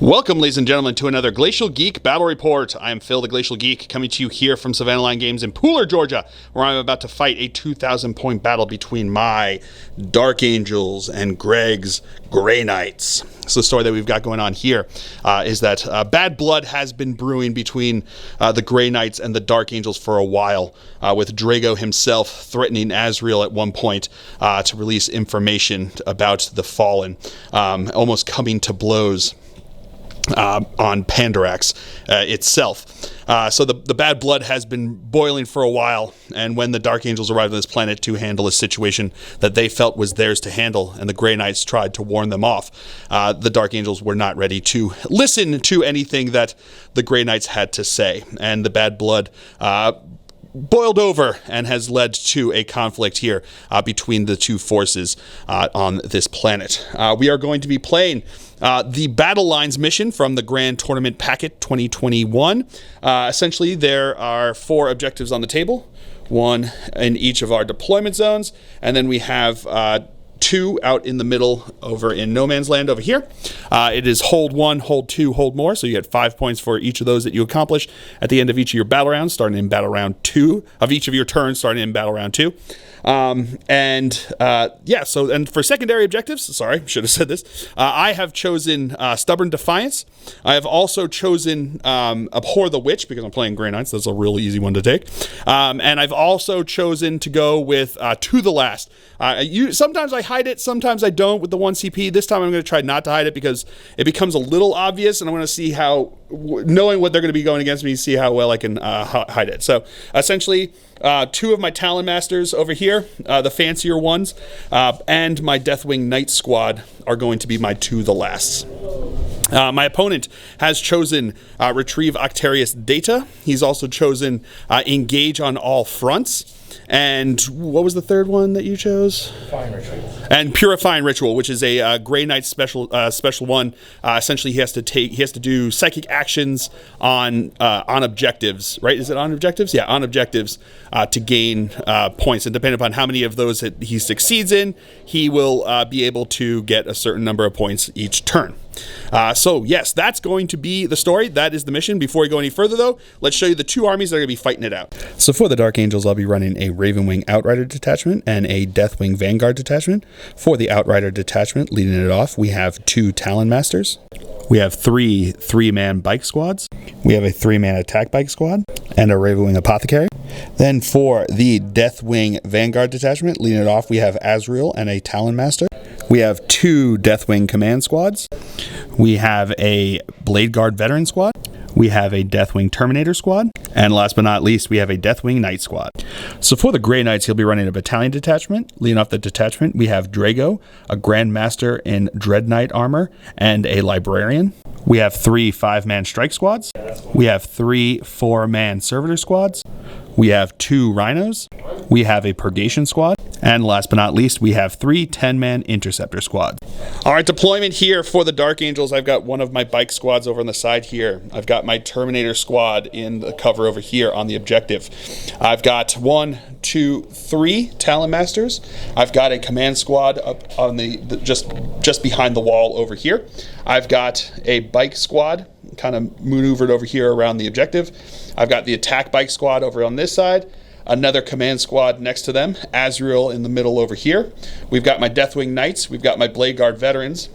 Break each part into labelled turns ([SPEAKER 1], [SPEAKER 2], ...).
[SPEAKER 1] Welcome, ladies and gentlemen, to another Glacial Geek Battle Report. I am Phil, the Glacial Geek, coming to you here from Savannah Line Games in Pooler, Georgia, where I'm about to fight a 2,000-point battle between my Dark Angels and Greg's Grey Knights. So the story that we've got going on here is that bad blood has been brewing between the Grey Knights and the Dark Angels for a while, with Draigo himself threatening Azrael at one point to release information about the Fallen, almost coming to blows on Pandorax itself. So the bad blood has been boiling for a while, and when the Dark Angels arrived on this planet to handle a situation that they felt was theirs to handle, and the Grey Knights tried to warn them off, the Dark Angels were not ready to listen to anything that the Grey Knights had to say, and the bad blood boiled over and has led to a conflict here between the two forces on this planet. We are going to be playing the Battle Lines mission from the Grand Tournament Packet 2021. Essentially, there are 4 objectives on the table, 1 in each of our deployment zones, and then we have 2 out in the middle over in no man's land over here. It is hold 1, hold 2, hold more, so you get 5 points for each of those that you accomplish at the end of each of your battle rounds, starting in battle round 2 of each of your turns, starting in battle round 2. And for secondary objectives, sorry, should have said this, I have chosen Stubborn Defiance. I have also chosen Abhor the Witch, because I'm playing Grey Knights. That's a really easy one to take. And I've also chosen to go with To the Last. Sometimes I hide it, sometimes I don't with the 1 CP. This time I'm going to try not to hide it because it becomes a little obvious, and I want to see how, knowing what they're going to be going against me, see how well I can hide it. So essentially, 2 of my Talon Masters over here, the fancier ones, and my Deathwing Knight squad are going to be my To the Lasts. My opponent has chosen Retrieve Octarius Data. He's also chosen Engage on All Fronts. And what was the third one that you chose?
[SPEAKER 2] Purifying Ritual.
[SPEAKER 1] And Purifying Ritual, which is a Grey Knight special one. Essentially, he has to do psychic actions on objectives, right? Is it on objectives? Yeah, on objectives to gain points. And depending upon how many of those that he succeeds in, he will be able to get a certain number of points each turn. So yes, that's going to be the story. That is the mission. Before we go any further, though, let's show you the 2 armies that are going to be fighting it out. So for the Dark Angels, I'll be running a Ravenwing Outrider detachment and a Deathwing Vanguard detachment. For the Outrider detachment, leading it off, we have 2 Talon Masters. We have 3 3-man bike squads. We have a 3-man attack bike squad and a Ravenwing Apothecary. Then for the Deathwing Vanguard detachment, leading it off, we have Azrael and a Talon Master. We have 2 Deathwing Command squads. We have a Blade Guard Veteran squad. We have a Deathwing Terminator squad. And last but not least, we have a Deathwing Knight squad. So for the Grey Knights, he'll be running a battalion detachment. Leading off the detachment, we have Draigo, a Grand Master in Dread Knight armor, and a Librarian. We have 3 5-man strike squads. We have 3 4-man servitor squads. We have 2 rhinos. We have a purgation squad. And last but not least, we have 3 10-man interceptor squads. All right, deployment here for the Dark Angels. I've got one of my bike squads over on the side here. I've got my Terminator squad in the cover over here on the objective. I've got 1, 2, 3 Talon Masters. I've got a command squad up on the just behind the wall over here. I've got a bike squad kind of maneuvered over here around the objective. I've got the attack bike squad over on this side. Another command squad next to them, Azrael in the middle over here. We've got my Deathwing Knights, we've got my Blade Guard Veterans,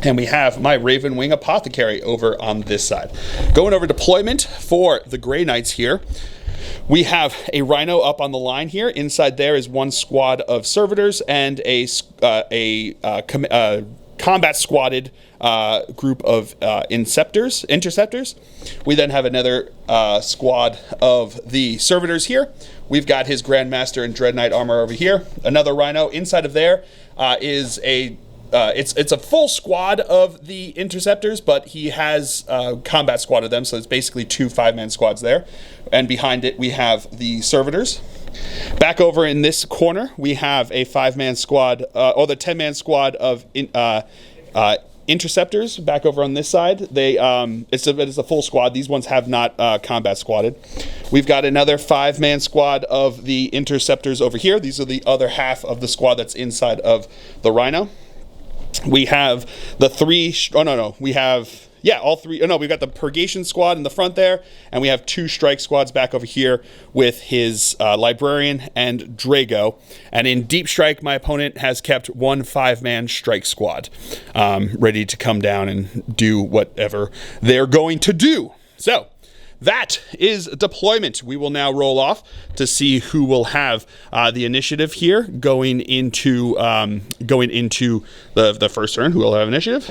[SPEAKER 1] and we have my Ravenwing Apothecary over on this side. Going over deployment for the Grey Knights here, we have a Rhino up on the line here. Inside there is 1 squad of Servitors and a combat squatted group of interceptors. We then have another squad of the Servitors here. We've got his Grandmaster in Dread Knight armor over here. Another Rhino. Inside of there is a it's a full squad of the Interceptors, but he has combat squad of them, so it's basically 2 5-man squads there. And behind it we have the Servitors. Back over in this corner we have a 5-man squad, or the 10-man squad of interceptors back over on this side. They it's a full squad. These ones have not combat squadded. We've got another 5-man squad of the interceptors over here. These are the other half of the squad that's inside of the Rhino. We have the all three. Oh no, we've got the Purgation squad in the front there, and we have 2 strike squads back over here with his Librarian and Draigo. And in Deep Strike, my opponent has kept 1 5-man strike squad, ready to come down and do whatever they're going to do. So that is deployment. We will now roll off to see who will have the initiative here going into the first turn. Who will have initiative?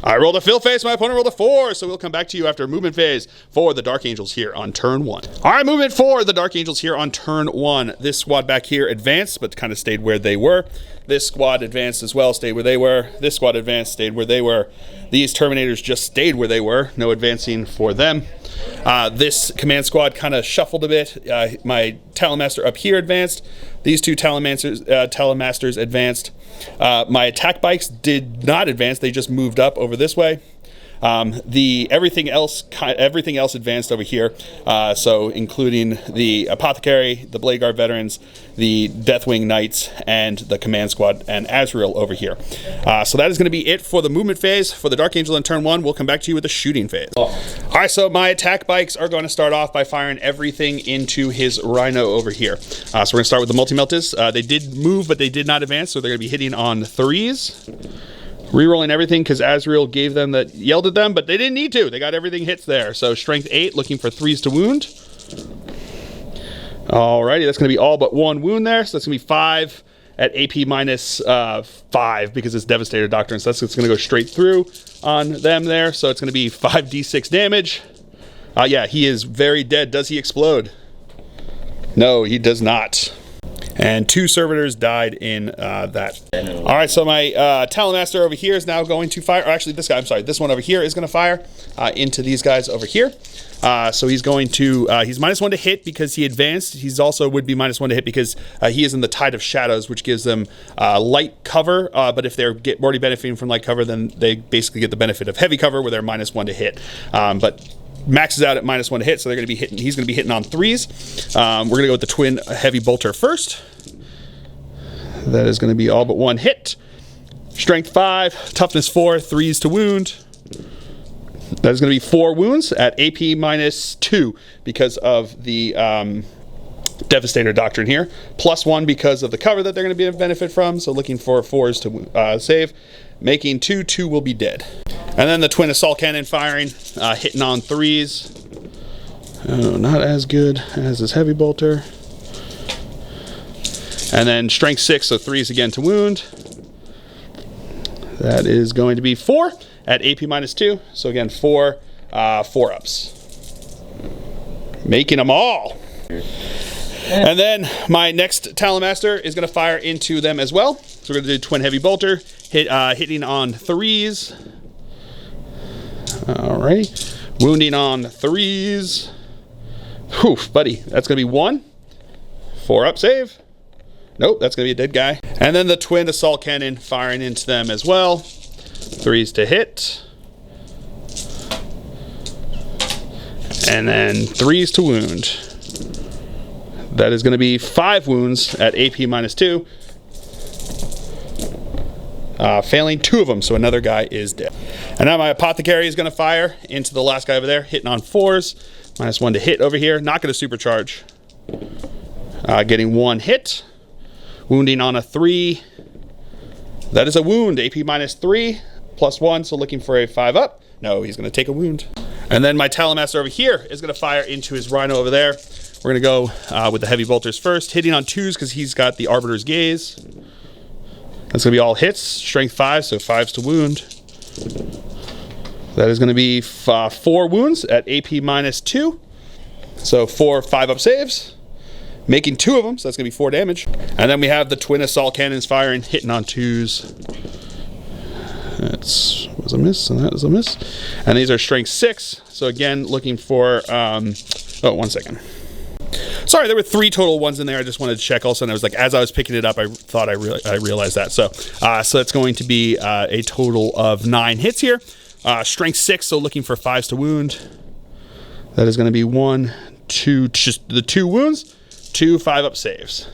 [SPEAKER 1] I rolled a fill face, my opponent rolled a 4, so we'll come back to you after movement phase for the Dark Angels here on turn 1. All right, movement for the Dark Angels here on turn 1. This squad back here advanced, but kind of stayed where they were. This squad advanced as well, stayed where they were. This squad advanced, stayed where they were. These Terminators just stayed where they were, no advancing for them. This command squad kind of shuffled a bit. My Talonmaster up here advanced. These 2 Talonmasters advanced. My attack bikes did not advance. They just moved up over this way. Everything else advanced over here. So including the Apothecary, the Blade Guard veterans, the Deathwing Knights, and the command squad and Azrael over here. So that is going to be it for the movement phase. For the Dark Angel in turn 1, we'll come back to you with the shooting phase. All right, so my attack bikes are going to start off by firing everything into his Rhino over here. So we're going to start with the multi-meltas. They did move, but they did not advance, so they're going to be hitting on 3s. Rerolling everything because Azrael gave them that, yelled at them, but they didn't need to. They got everything hits there. So strength 8, looking for 3s to wound. Alrighty, that's going to be all but 1 wound there. So that's going to be 5 at AP minus 5 because it's Devastator Doctrine. So that's going to go straight through on them there. So it's going to be 5d6 damage. Yeah, he is very dead. Does he explode? No, he does not. And 2 servitors died in that. All right, so my Talonmaster over here is now going to fire. Or actually, this guy, I'm sorry, this one over here is going to fire into these guys over here. So he's going to, he's -1 to hit because he advanced. He's also would be -1 to hit because he is in the Tide of Shadows, which gives them light cover. But if they're already benefiting from light cover, then they basically get the benefit of heavy cover where they're -1 to hit. But maxes out at -1 to hit, so they're going to be hitting. He's going to be hitting on 3s. We're going to go with the twin heavy bolter first. That is going to be all but 1 hit. Strength 5, toughness 4, 3s to wound. That is going to be 4 wounds at AP -2 because of the Devastator Doctrine here. +1 because of the cover that they're going to be able to benefit from. So looking for 4s to save. Making 2, 2 will be dead. And then the twin assault cannon firing, hitting on 3s. Oh, not as good as his heavy bolter. And then strength 6, so 3s again to wound. That is going to be 4 at AP -2. So again, 4 4-ups. Making them all. And then my next Talonmaster is going to fire into them as well. So we're going to do twin heavy bolter, hitting on 3s. Alright, wounding on 3s. Whew, buddy, that's going to be 1. 4-up save. Nope, that's going to be a dead guy. And then the twin assault cannon firing into them as well. 3s to hit. And then 3s to wound. That is going to be 5 wounds at AP -2. Failing 2 of them, so another guy is dead. And now my Apothecary is going to fire into the last guy over there, hitting on 4s. -1 to hit over here. Not going to supercharge. Getting 1 hit. Wounding on a 3. That is a wound. AP -3, +1, so looking for a 5-up. No, he's going to take a wound. And then my Talonmaster over here is going to fire into his Rhino over there. We're going to go with the heavy bolters first, hitting on 2s because he's got the Arbiter's Gaze. That's going to be all hits. Strength 5, so 5s to wound. That is going to be 4 wounds at AP -2. So 4 5-up saves. Making 2 of them, so that's going to be 4 damage. And then we have the twin assault cannons firing, hitting on 2s. That was a miss, and that was a miss. And these are strength 6. So again, looking for, oh, 1 second. Sorry, there were 3 total ones in there. I just wanted to check also, and I was like, as I was picking it up, I thought I realized that. So that's going to be a total of 9 hits here. Strength 6, so looking for 5s to wound. That is going to be 1, 2, just the 2 wounds, 2 5-up saves.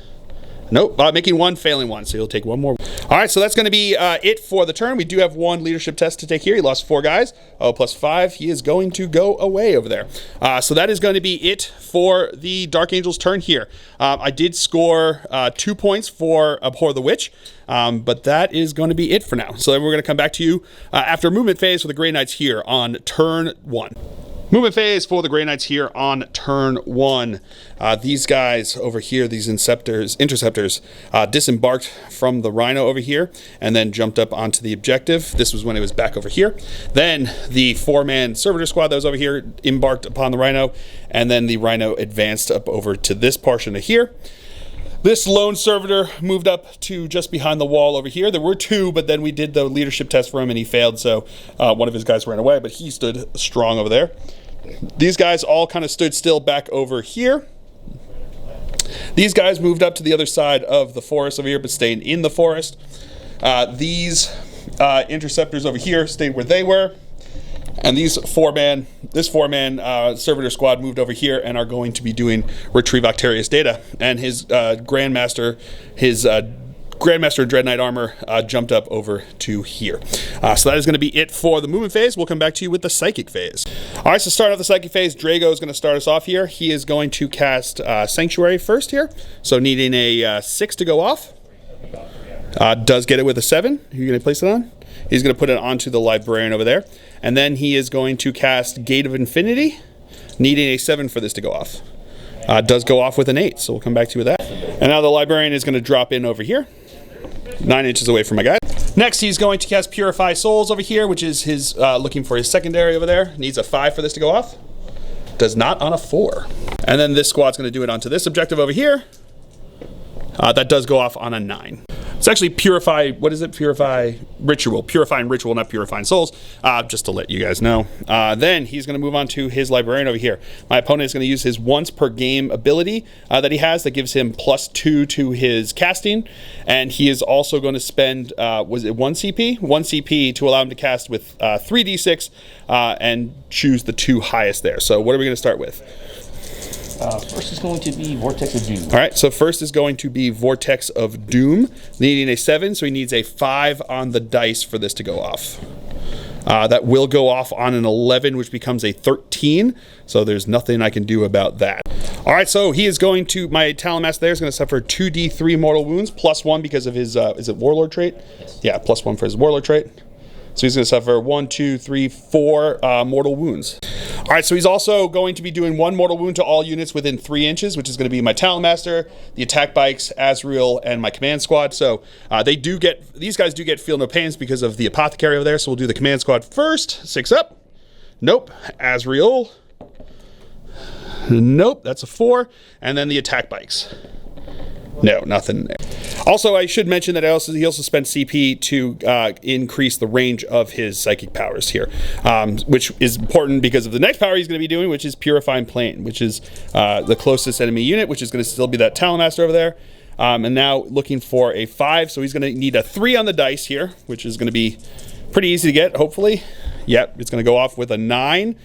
[SPEAKER 1] Nope, making 1, failing 1, so you'll take 1 more. All right, so that's going to be it for the turn. We do have 1 leadership test to take here. He lost 4 guys. Oh, plus 5. He is going to go away over there. So that is going to be it for the Dark Angel's turn here. I did score 2 points for Abhor the Witch, but that is going to be it for now. So then we're going to come back to you after movement phase for the Grey Knights here on turn 1. Movement phase for the Grey Knights here on turn 1. These guys over here, these interceptors, disembarked from the Rhino over here and then jumped up onto the objective. This was when it was back over here. Then the 4-man servitor squad that was over here embarked upon the Rhino, and then the Rhino advanced up over to this portion of here. This lone servitor moved up to just behind the wall over here. There were 2, but then we did the leadership test for him and he failed, so one of his guys ran away, but he stood strong over there. These guys all kind of stood still back over here. These guys moved up to the other side of the forest over here, but stayed in the forest. These interceptors over here stayed where they were. And this 4-man servitor squad moved over here and are going to be doing Retrieve Octarius data. And his Grandmaster Dread Knight armor jumped up over to here. So that is going to be it for the movement phase. We'll come back to you with the psychic phase. All right, so start off the psychic phase. Draigo is going to start us off here. He is going to cast Sanctuary first here. So needing a 6 to go off. Does get it with a 7. Who are you going to place it on? He's going to put it onto the Librarian over there. And then he is going to cast Gate of Infinity, needing a 7 for this to go off. Does go off with an 8, so we'll come back to you with that. And now the Librarian is going to drop in over here, 9 inches away from my guy. Next, he's going to cast Purify Souls over here, which is his looking for his secondary over there. Needs a 5 for this to go off. Does not on a 4. And then this squad's going to do it onto this objective over here. That does go off on a 9. It's actually Purify, what is it? Purify Ritual. Purifying Ritual, not Purifying Souls, just to let you guys know. Then he's going to move on to his Librarian over here. My opponent is going to use his once per game ability that he has that gives him +2 to his casting. And he is also going to spend, was it 1 CP? 1 CP to allow him to cast with 3d6 and choose the 2 highest there. So what are we going to start with?
[SPEAKER 2] First is going to be Vortex of Doom.
[SPEAKER 1] All right, so first is going to be Vortex of Doom, needing a 7, so he needs a 5 on the dice for this to go off. That will go off on an 11, which becomes a 13, so there's nothing I can do about that. All right, so he is going to, my Talon Master there is going to suffer 2d3 mortal wounds, +1 because of his, is it Warlord trait? Yes. Yeah, +1 for his Warlord trait. So he's going to suffer 1, 2, 3, 4 mortal wounds. All right, so he's also going to be doing 1 mortal wound to all units within 3 inches, which is going to be my Talon Master, the attack bikes, Azrael, and my command squad. So these guys do get feel no pains because of the apothecary over there. So we'll do the command squad first. 6 up. Nope. Azrael. Nope. That's a 4. And then the attack bikes. No, nothing there. Also, I should mention that he also spent CP to increase the range of his psychic powers here, which is important because of the next power he's going to be doing, which is Purifying Plane, which is the closest enemy unit, which is going to still be that Talon Master over there. And now looking for a 5, so he's going to need a 3 on the dice here, which is going to be pretty easy to get, hopefully. Yep, it's going to go off with a 9.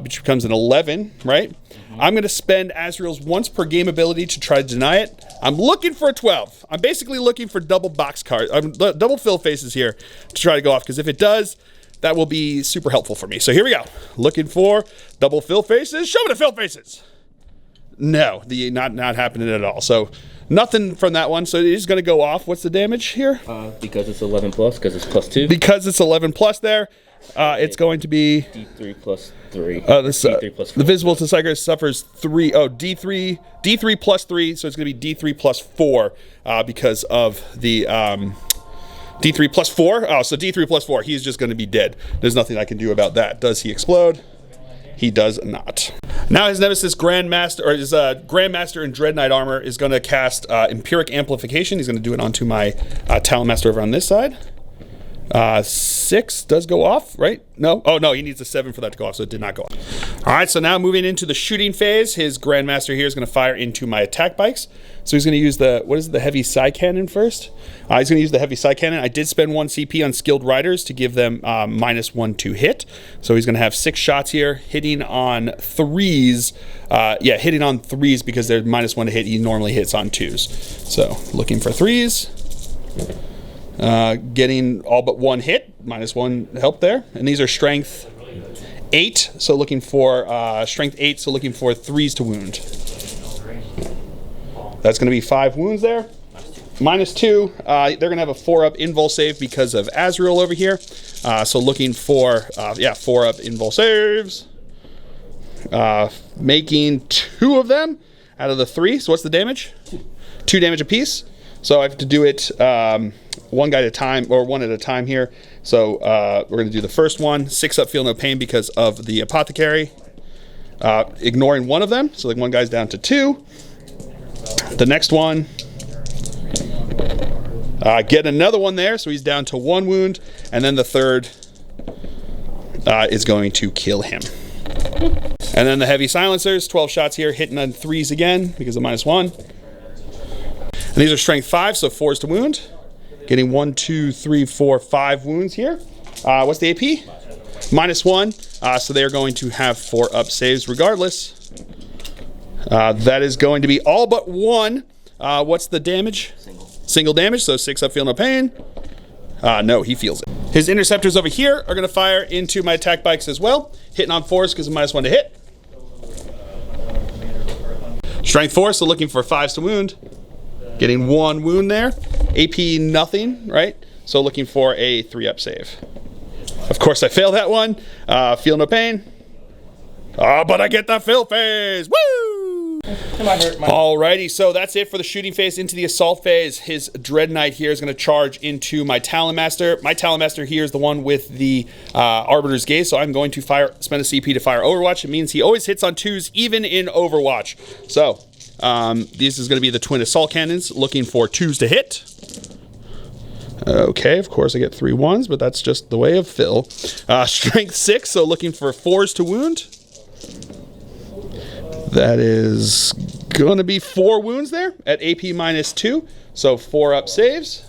[SPEAKER 1] Which becomes an 11, right? Mm-hmm. I'm going to spend Azrael's once per game ability to try to deny it. I'm looking for a 12. I'm basically looking for double box cards, double fill faces here to try to go off, because if it does, that will be super helpful for me. So here we go. Looking for double fill faces. Show me the fill faces. No, not happening at all. So nothing from that one. So it is going to go off. What's the damage here?
[SPEAKER 2] Because it's 11 plus, because it's +2.
[SPEAKER 1] Because it's 11 plus there. It's going to be
[SPEAKER 2] D3 plus 3.
[SPEAKER 1] D3 plus 4. The visible to Psyker suffers 3. Oh, D3 plus 3. So it's going to be D3 plus 4 because of the D3 plus 4. Oh, so D3 plus 4. He's just going to be dead. There's nothing I can do about that. Does he explode? He does not. Now his Nemesis Grandmaster, or his Grandmaster in Dread Knight armor is going to cast Empiric Amplification. He's going to do it onto my Talon Master over on this side. 6 does go off, right? No? Oh, no, he needs a 7 for that to go off, so it did not go off. All right, so now moving into the shooting phase, his Grandmaster here is going to fire into my attack bikes. So he's going to use the heavy side cannon first. He's going to use the heavy side cannon. I did spend 1 CP on skilled riders to give them -1 to hit. So he's going to have 6 shots here, hitting on 3s. Hitting on 3s because they're -1 to hit. He normally hits on 2s. So looking for 3s. Getting all but 1 hit, -1 help there. And these are strength 8, so looking for strength 8, so looking for 3s to wound. That's going to be 5 wounds there. -2. They're going to have a 4-up invul save because of Azrael over here. So looking for 4-up invul saves. Making 2 of them out of the 3. So what's the damage? 2 damage apiece. So I have to do it one guy at a time, or 1 at a time here. So we're going to do the first one. 6-up, feel no pain because of the apothecary. Ignoring 1 of them, so like 1 guy's down to 2. The next one, get another 1 there, so he's down to 1 wound. And then the third is going to kill him. And then the heavy silencers, 12 shots here, hitting on 3s again because of -1. And these are strength 5, so 4s to wound. Getting 1, 2, 3, 4, 5 wounds here. What's the AP? -1. So they're going to have 4-up saves regardless. That is going to be all but 1. What's the damage? Single damage, so 6-up, feel no pain. No, he feels it. His interceptors over here are going to fire into my attack bikes as well. Hitting on 4s because of -1 to hit. Strength 4, so looking for 5s to wound. Getting 1 wound there. AP nothing, right? So looking for a 3-up save. Of course I failed that one. Feel no pain. But I get the fill phase. Woo! Alrighty, so that's it for the shooting phase. Into the assault phase, his Dread Knight here is going to charge into my Talon Master. My Talon Master here is the one with the Arbiter's Gaze, so I'm going to spend a CP to fire Overwatch. It means he always hits on 2s, even in Overwatch. So this is going to be the twin assault cannons, looking for 2s to hit. Okay, of course I get 3 1s, but that's just the way of Phil. Strength 6, so looking for 4s to wound. That is going to be 4 wounds there at AP -2, so 4-up saves.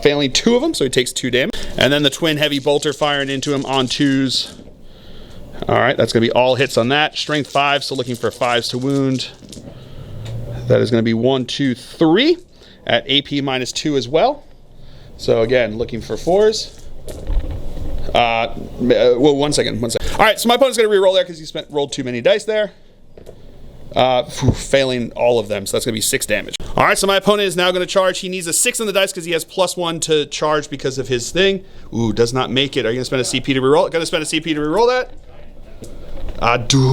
[SPEAKER 1] Failing 2 of them, so he takes 2 damage. And then the twin heavy bolter firing into him on 2s. All right, that's going to be all hits on that. Strength 5, so looking for 5s to wound. That is going to be 1, 2, 3 at AP -2 as well. So again, looking for 4s. Well, one second. All right, so my opponent's going to re-roll there because he rolled too many dice there. Failing all of them, so that's going to be 6 damage. All right, so my opponent is now going to charge. He needs a 6 on the dice because he has +1 to charge because of his thing. Ooh, does not make it. Are you going to spend a CP to re-roll it? Going to spend a CP to re-roll that?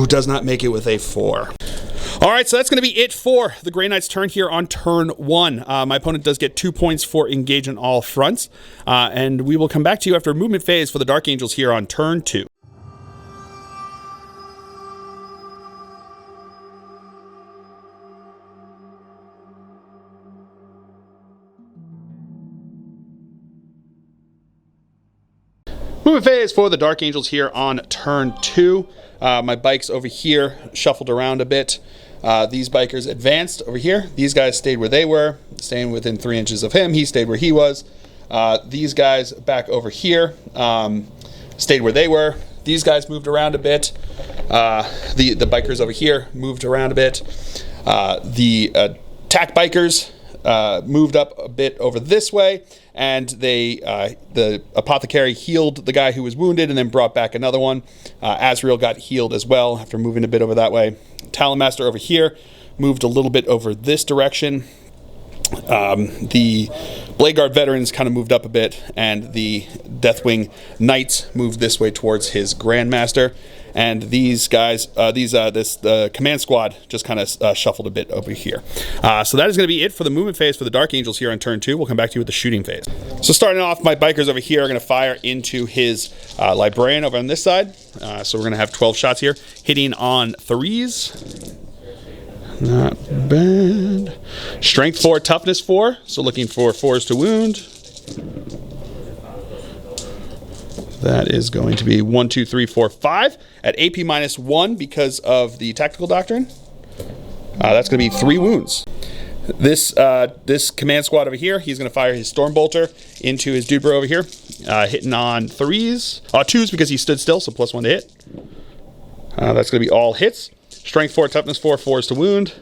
[SPEAKER 1] Does not make it with a 4. All right, so that's going to be it for the Grey Knight's turn here on turn 1. My opponent does get 2 points for engage on all fronts, and we will come back to you after a movement phase for the Dark Angels here on turn 2. Movement phase for the Dark Angels here on turn 2. My bikes over here shuffled around a bit. These bikers advanced over here. These guys stayed where they were, staying within 3 inches of him. He stayed where he was. These guys back over here stayed where they were. These guys moved around a bit. The bikers over here moved around a bit. The attack bikers moved up a bit over this way, and the apothecary healed the guy who was wounded and then brought back another one. Azrael got healed as well after moving a bit over that way. Talon Master over here moved a little bit over this direction. The Blade Guard veterans kind of moved up a bit, and the Deathwing Knights moved this way towards his Grandmaster. And these guys, this command squad just kind of shuffled a bit over here. So that is going to be it for the movement phase for the Dark Angels here on turn 2. We'll come back to you with the shooting phase. So starting off, my bikers over here are going to fire into his Librarian over on this side. So we're going to have 12 shots here, hitting on 3s. Not bad. Strength 4, toughness 4. So looking for 4s to wound. That is going to be 1, 2, 3, 4, 5 at AP -1 because of the tactical doctrine. That's going to be 3 wounds. This command squad over here, he's going to fire his storm bolter into his dude bro over here, hitting on 2s because he stood still, so +1 to hit. That's going to be all hits. Strength 4, toughness 4, 4s to wound.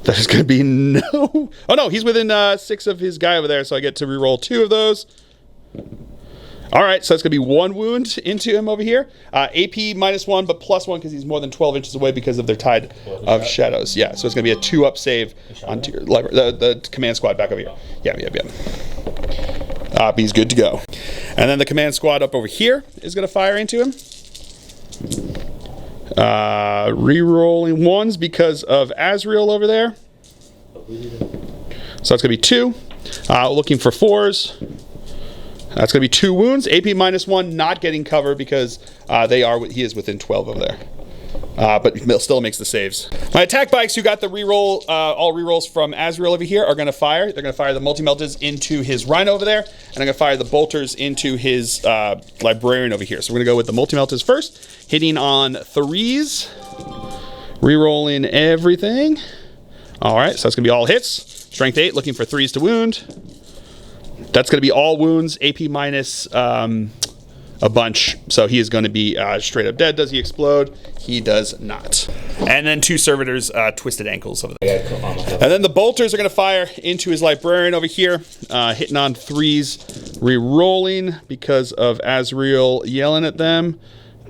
[SPEAKER 1] That is going to be no. Oh no, he's within 6 of his guy over there, so I get to reroll 2 of those. All right, so it's going to be 1 wound into him over here. AP -1, but +1 because he's more than 12 inches away because of their tide of shadows. Yeah, so it's going to be a 2-up save onto your the command squad back over here. Yeah. He's good to go. And then the command squad up over here is going to fire into him. Rerolling 1s because of Azrael over there. So that's going to be 2. Looking for 4s. That's going to be 2 wounds. AP -1, not getting cover because he is within 12 over there. But still makes the saves. My attack bikes who got the reroll, all rerolls from Azrael over here are going to fire. They're going to fire the multi-meltas into his Rhino over there, and I'm going to fire the bolters into his Librarian over here. So we're going to go with the multi-meltas first, hitting on 3s, rerolling everything. All right, so that's going to be all hits. Strength 8, looking for 3s to wound. That's going to be all wounds, AP minus a bunch. So he is going to be straight up dead. Does he explode? He does not. And then 2 servitors, twisted ankles over there. And then the bolters are going to fire into his Librarian over here, hitting on 3s, re-rolling because of Azrael yelling at them.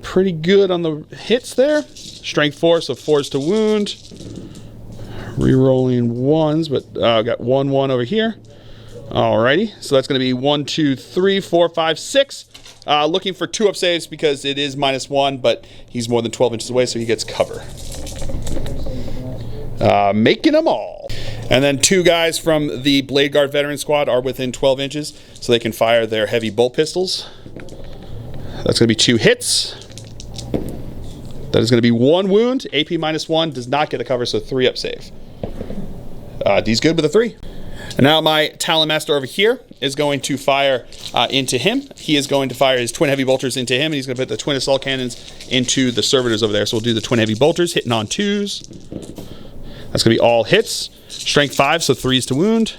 [SPEAKER 1] Pretty good on the hits there. Strength 4, so 4s to wound. Re-rolling 1s, but got 1 over here. Alrighty, so that's going to be 1, 2, 3, 4, 5, 6. Looking for 2-up saves because it is -1, but he's more than 12 inches away, so he gets cover. Making them all. And then 2 guys from the Blade Guard veteran squad are within 12 inches, so they can fire their heavy bolt pistols. That's going to be 2 hits. That is going to be 1 wound. AP -1, does not get a cover, so 3-up save. D's good with a 3. And now my Talon Master over here is going to fire into him. He is going to fire his twin heavy bolters into him, and he's going to put the twin assault cannons into the servitors over there. So we'll do the twin heavy bolters, hitting on 2s. That's going to be all hits. Strength 5, so 3s to wound.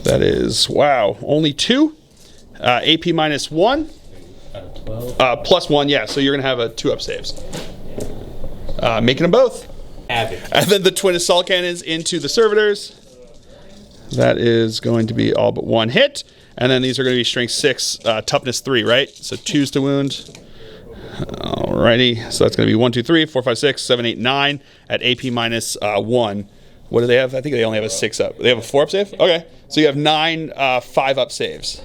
[SPEAKER 1] That is, wow, only 2. AP -1. +1, yeah, so you're going to have a 2-up saves. Making them both.
[SPEAKER 2] Average.
[SPEAKER 1] And then the twin assault cannons into the servitors. That is going to be all but 1 hit. And then these are going to be strength 6, toughness 3, right? So 2s to wound. Alrighty. So that's going to be 1, 2, 3, 4, 5, 6, 7, 8, 9 at AP -1. What do they have? I think they only have a 6-up. They have a 4-up save? Okay. So you have 9 5-up saves.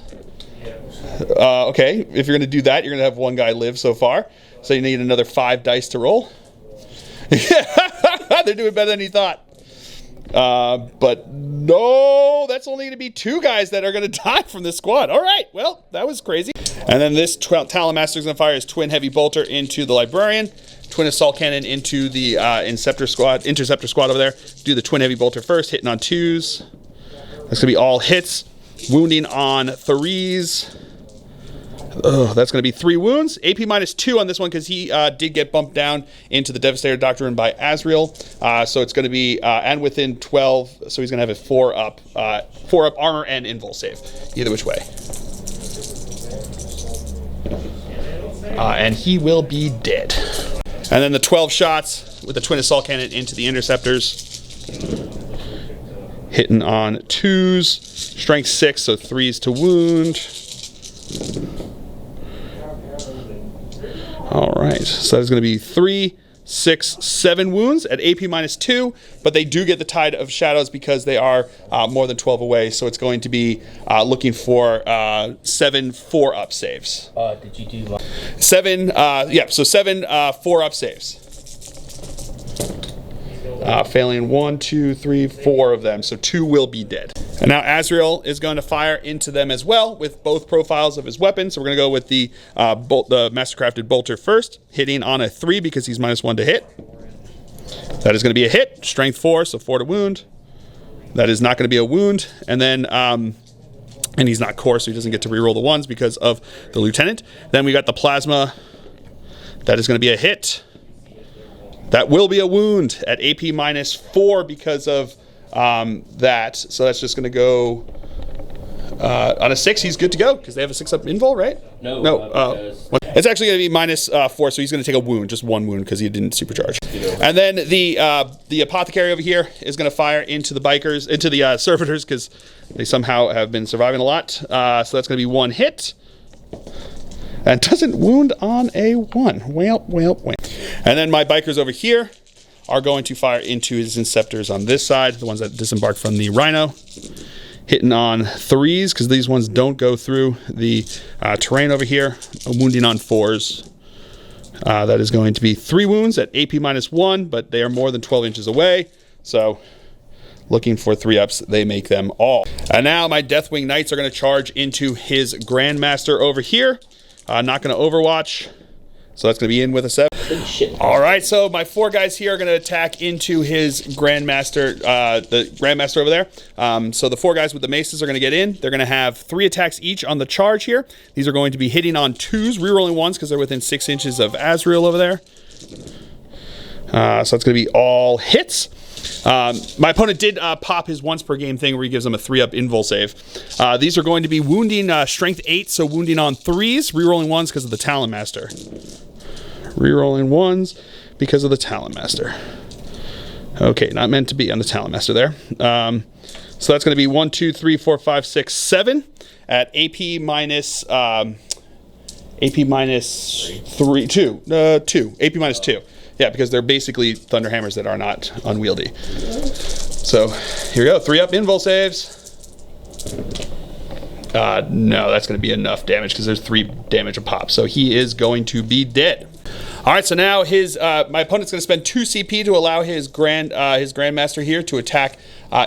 [SPEAKER 1] Okay. If you're going to do that, you're going to have 1 guy live so far. So you need another 5 dice to roll. They're doing better than you thought. But no, that's only going to be 2 guys that are going to die from this squad. All right, well, that was crazy. And then this Talon Master is going to fire his twin heavy bolter into the Librarian, twin assault cannon into the interceptor squad over there. Do the twin heavy bolter first, hitting on 2s. That's going to be all hits, wounding on 3s. That's going to be 3 wounds. AP -2 on this one because he did get bumped down into the Devastator Doctrine by Azrael. So it's going to be, and within 12, so he's going to have a 4-up armor and invul save, either which way. And he will be dead. And then the 12 shots with the twin assault cannon into the interceptors. Hitting on 2s, strength 6, so 3s to wound. All right, so that's going to be 3, 6, 7 wounds at AP -2, but they do get the Tide of Shadows because they are more than 12 away, so it's going to be looking for 7 4-up saves.
[SPEAKER 2] Did you do
[SPEAKER 1] 7, yeah, so 7 4-up saves. Failing 1, 2, 3, 4 of them, so 2 will be dead. And now Azrael is going to fire into them as well with both profiles of his weapon. So we're going to go with the Mastercrafted Bolter first, hitting on a 3 because he's -1 to hit. That is going to be a hit. Strength 4, so 4 to wound. That is not going to be a wound. And then And he's not core, so he doesn't get to reroll the ones because of the lieutenant. Then we got the plasma. That is going to be a hit. That will be a wound at AP -4 because of that. So that's just going to go on a 6. He's good to go because they have a 6-up invul, right?
[SPEAKER 2] No.
[SPEAKER 1] It's actually going to be -4, so he's going to take a wound, just one wound because he didn't supercharge. And then the apothecary over here is going to fire into the bikers, into the servitors because they somehow have been surviving a lot. So that's going to be 1 hit. And doesn't wound on a 1. Well. And then my bikers over here are going to fire into his inceptors on this side, the ones that disembarked from the rhino. Hitting on 3s because these ones don't go through the terrain over here. Wounding on 4s. That is going to be 3 wounds at AP -1, but they are more than 12 inches away. So looking for 3-ups, they make them all. And now my Deathwing Knights are going to charge into his Grandmaster over here. Not going to Overwatch. So that's going to be in with a 7. All right, so my 4 guys here are going to attack into his Grandmaster, the Grandmaster over there. So the 4 guys with the maces are going to get in. They're going to have 3 attacks each on the charge here. These are going to be hitting on 2s, rerolling 1s because they're within 6 inches of Azrael over there. So it's going to be all hits. My opponent did pop his once per game thing where he gives them a 3-up invul save. These are going to be wounding strength 8, so wounding on 3s, rerolling 1s because of the Talon Master. Rerolling 1s because of the Talon Master. Okay, not meant to be on the Talon Master there. So that's going to be 1, 2, 3, 4, 5, 6, 7 at AP minus 2. AP -2. Yeah, because they're basically Thunderhammers that are not unwieldy. So here we go. 3-up invul saves. No, that's going to be enough damage because there's 3 damage a pop. So he is going to be dead. All right, so now my opponent's going to spend 2 CP to allow his Grandmaster here to attack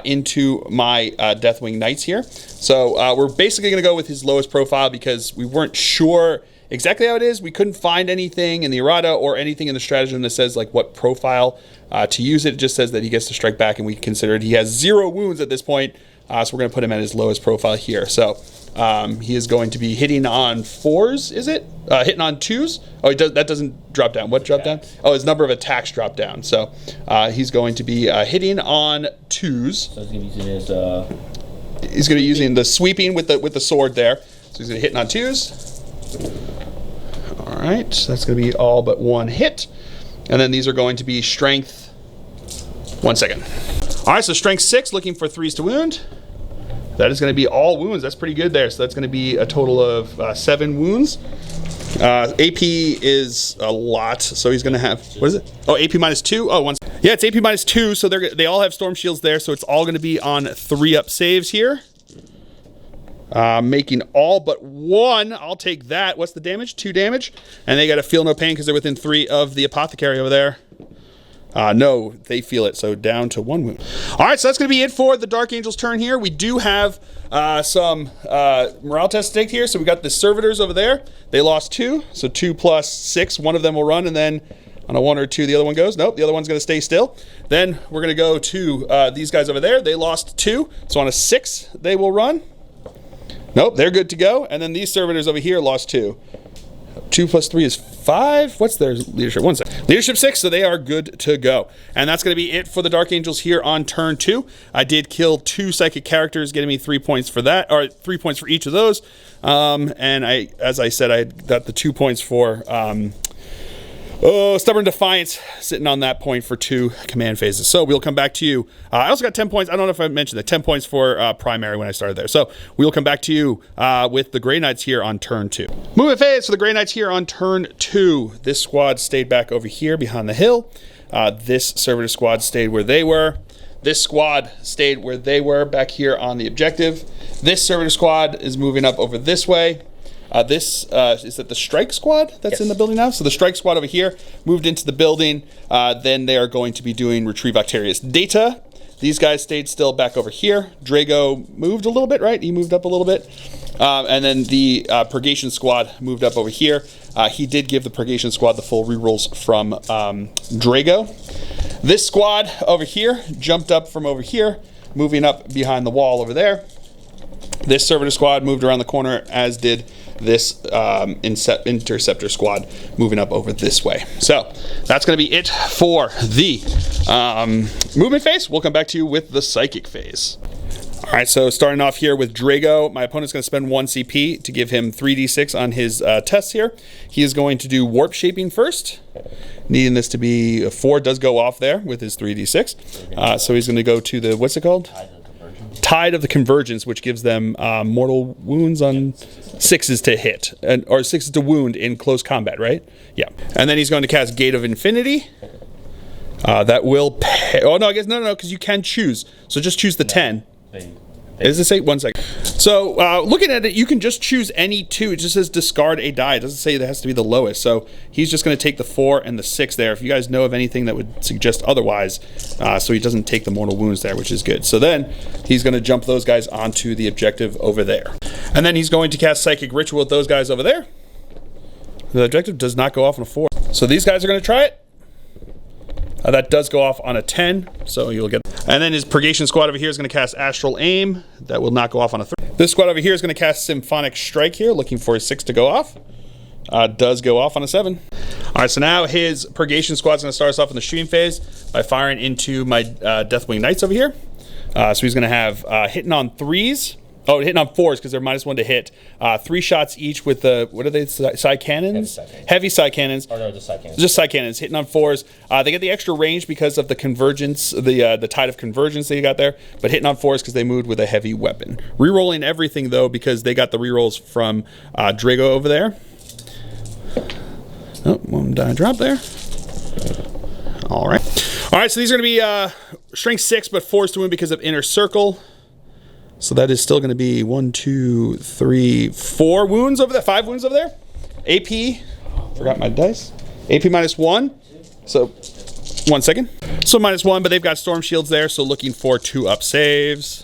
[SPEAKER 1] into my Deathwing Knights here. So we're basically going to go with his lowest profile because we weren't sure exactly how it is. We couldn't find anything in the errata or anything in the stratagem that says like what profile to use it. It just says that he gets to strike back, and we considered he has 0 wounds at this point. So we're going to put him at his lowest profile here. So he is going to be hitting on 4s, is it? Hitting on 2s? Oh, that doesn't drop down. What dropped down? Oh, his number of attacks dropped down. So he's going to be hitting on 2s.
[SPEAKER 2] So he's going to be using his...
[SPEAKER 1] He's going to be using the sweeping with the sword there. So he's going to hit on 2s. All right, so that's going to be all but 1 hit. And then these are going to be strength... 1 second. All right, so strength 6, looking for 3s to wound. That is going to be all wounds. That's pretty good there. So that's going to be a total of 7 wounds. AP is a lot, so he's going to have... What is it? Oh, AP -2. Oh, 1 second. Yeah, it's AP -2, so they all have Storm Shields there, so it's all going to be on 3-up saves here. Making all but 1. I'll take that. What's the damage? 2 damage. And they got to feel no pain because they're within 3 of the apothecary over there. No, they feel it, so down to 1 wound. All right, so that's going to be it for the Dark Angel's turn here. We do have some morale test staked here. So we got the servitors over there. They lost 2, so 2 plus 6. One of them will run, and then on a 1 or 2, the other one goes. Nope, the other one's going to stay still. Then we're going to go to these guys over there. They lost 2, so on a 6, they will run. Nope, they're good to go. And then these servitors over here lost 2. 2 plus 3 is 5. What's their leadership? 1 second. Leadership 6, so they are good to go. And that's going to be it for the Dark Angels here on turn 2. I did kill 2 psychic characters, getting me 3 points for that, or 3 points for each of those. And as I said, I got the 2 points for Stubborn Defiance, sitting on that point for 2 command phases. So we'll come back to you. I also got 10 points. I don't know if I mentioned that. 10 points for primary when I started there. So we'll come back to you with the Grey Knights here on turn 2. Movement phase for the Grey Knights here on turn 2. This squad stayed back over here behind the hill. This servitor squad stayed where they were. This squad stayed where they were back here on the objective. This servitor squad is moving up over this way. Is that the strike squad that's in the building now? So the strike squad over here moved into the building. Then they are going to be doing retrieve Octarius data. These guys stayed still back over here. Draigo moved a little bit, right? He moved up a little bit. And then the Purgation squad moved up over here. He did give the Purgation squad the full rerolls from Draigo. This squad over here jumped up from over here, moving up behind the wall over there. This servitor squad moved around the corner, as did this interceptor squad moving up over this way. So that's going to be it for the movement phase. We'll come back to you with the psychic phase. All right, so starting off here with Draigo, my opponent's going to spend 1 CP to give him 3d6 on his tests here. He is going to do warp shaping first. Needing this to be a 4 does go off there with his 3d6. So he's going to go to the, what's it called? Tide of the Convergence, which gives them mortal wounds on 6s to hit, or 6s to wound in close combat, right? Yeah. And then he's going to cast Gate of Infinity. That will pay. Oh, no, I guess, no, because you can choose. So just choose the 10. Does it say 1 second? So looking at it, you can just choose any 2. It just says discard a die. It doesn't say that has to be the lowest. So he's just going to take the 4 and the 6 there. If you guys know of anything that would suggest otherwise, so he doesn't take the mortal wounds there, which is good. So then he's going to jump those guys onto the objective over there. And then he's going to cast Psychic Ritual with those guys over there. The objective does not go off on a 4. So these guys are going to try it. That does go off on a 10, so you'll get. And then his Purgation squad over here is going to cast Astral Aim. That will not go off on a 3. This squad over here is going to cast Symphonic Strike here, looking for a 6 to go off. Does go off on a 7. All right, so now his Purgation squad is going to start us off in the shooting phase by firing into my Deathwing Knights over here. So he's going to have hitting on 3s. Oh, hitting on 4s because they're -1 to hit. 3 shots each with the, what are they, side cannons? Heavy side cannons.
[SPEAKER 2] Or no, just side cannons.
[SPEAKER 1] Just side cannons, hitting on 4s. They get the extra range because of the convergence, the Tide of Convergence that you got there, but hitting on 4s because they moved with a heavy weapon. Rerolling everything, though, because they got the rerolls from Draigo over there. Oh, 1 die drop there. All right. All right, so these are going to be strength 6, but 4s to win because of Inner Circle. So that is still going to be 1, 2, 3, 4 wounds over there. 5 wounds over there. AP. Forgot my dice. AP -1. So 1 second. So -1, but they've got Storm Shields there. So looking for 2-up saves.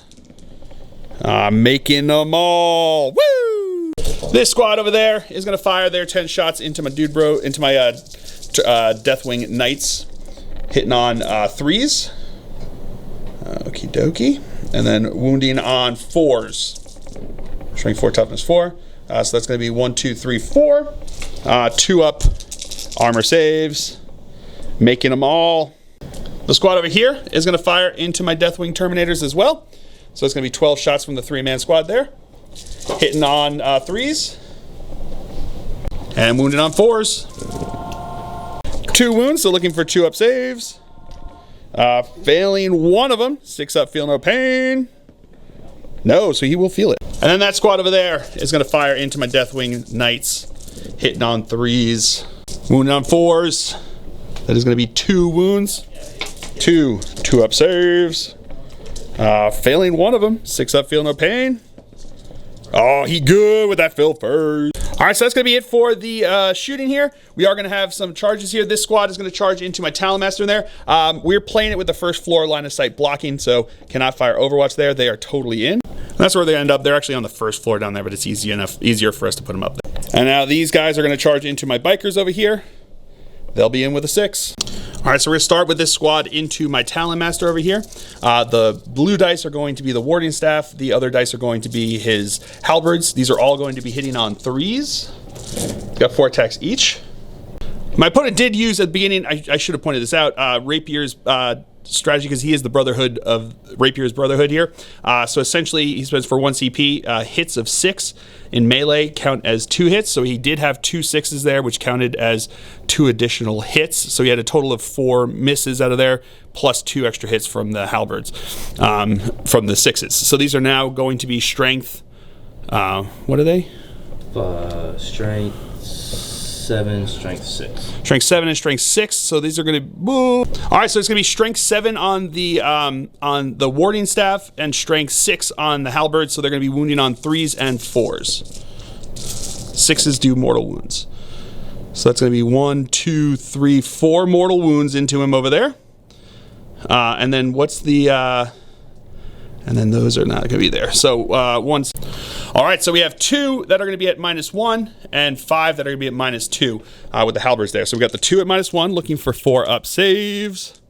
[SPEAKER 1] Making them all. Woo! This squad over there is going to fire their 10 shots into my dude bro, into my Deathwing Knights, hitting on 3s. Okie dokie. And then wounding on 4s. Strength 4, toughness 4. So that's going to be 1, 2, 3, 4. 2-up armor saves. Making them all. The squad over here is going to fire into my Deathwing Terminators as well. So it's going to be 12 shots from the 3-man squad there. Hitting on 3s. And wounding on 4s. 2 wounds, so looking for 2-up saves. Failing 1 of them. 6-up, feel no pain. No, so he will feel it. And then that squad over there is going to fire into my Deathwing Knights, hitting on 3s, wounding on 4s. That is going to be 2 wounds. 2-up saves. Failing 1 of them. 6-up, feel no pain. Oh, he good with that fill first. All right, so that's going to be it for the shooting here. We are going to have some charges here. This squad is going to charge into my Talon Master in there. We're playing it with the first floor line of sight blocking, so cannot fire Overwatch there. They are totally in. And that's where they end up. They're actually on the first floor down there, but it's easier for us to put them up there. And now these guys are going to charge into my Bikers over here. They'll be in with a 6. All right, so we're going to start with this squad into my Talon Master over here. The blue dice are going to be the Warding Staff. The other dice are going to be his Halberds. These are all going to be hitting on 3s. Got 4 attacks each. My opponent did use at the beginning, I should have pointed this out, Rapier's strategy because he is the Brotherhood of Rapier's Brotherhood here. So essentially, he spends for 1 CP. Hits of 6 in melee count as 2 hits. So he did have 2 6s there, which counted as 2 additional hits. So he had a total of 4 misses out of there, plus 2 extra hits from the Halberds, from the 6s. So these are now going to be strength. What are they?
[SPEAKER 2] Strength 7, strength 6.
[SPEAKER 1] Strength 7 and strength 6. So these are going to move. All right, so it's going to be strength 7 on the Warding Staff and strength 6 on the Halberd. So they're going to be wounding on 3s and 4s. 6s do mortal wounds. So that's going to be 1, 2, 3, 4 mortal wounds into him over there. And then what's the... and then those are not going to be there. So once... All right, so we have 2 that are going to be at -1 and 5 that are going to be at -2 with the Halberds there. So we got the 2 at -1 looking for 4-up saves.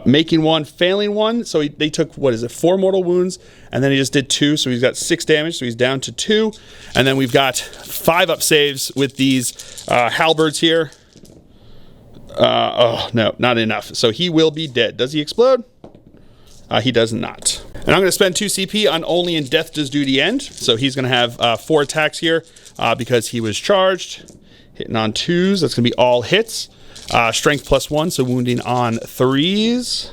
[SPEAKER 1] Making 1, failing 1. So they took, what is it, 4 mortal wounds, and then he just did 2, so he's got 6 damage, so he's down to 2. And then we've got 5 up saves with these halberds here. Oh, no, not enough. So he will be dead. Does he explode? He does not. And I'm going to spend 2 CP on only in death does duty end. So he's going to have 4 attacks here because he was charged. Hitting on 2s. That's going to be all hits. Strength +1, so wounding on 3s.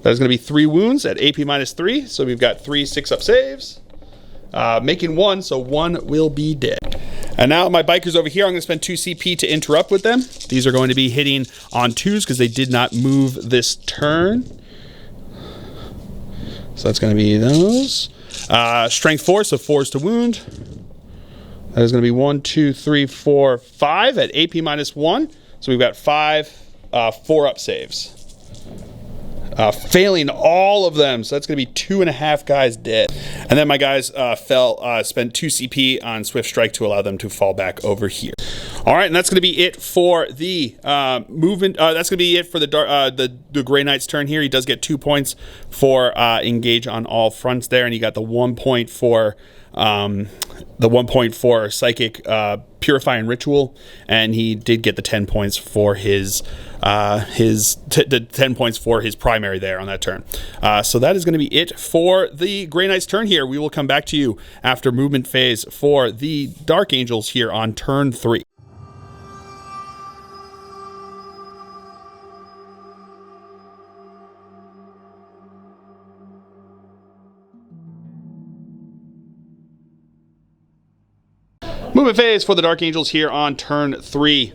[SPEAKER 1] That is going to be 3 wounds at AP -3. So we've got 3 6-up saves. Making 1, so 1 will be dead. And now my bikers over here, I'm going to spend 2 CP to interrupt with them. These are going to be hitting on 2s because they did not move this turn. So that's going to be those. Strength 4, so 4s to wound. That is going to be 1, 2, 3, 4, 5 at AP -1. So we've got 5 4-up saves. Failing all of them. So that's going to be 2.5 guys dead. And then my guys spent 2 CP on Swift Strike to allow them to fall back over here. All right, and that's going to be it for the movement. That's going to be it for the Grey Knight's turn here. He does get 2 points for engage on all fronts there, and he got the 1 point for psychic purifying ritual, and he did get the 10 points for his 10 points for his primary there on that turn. So that is going to be it for the Grey Knight's turn here. We will come back to you after movement phase for the Dark Angels here on turn 3. Movement phase for the Dark Angels here on turn 3.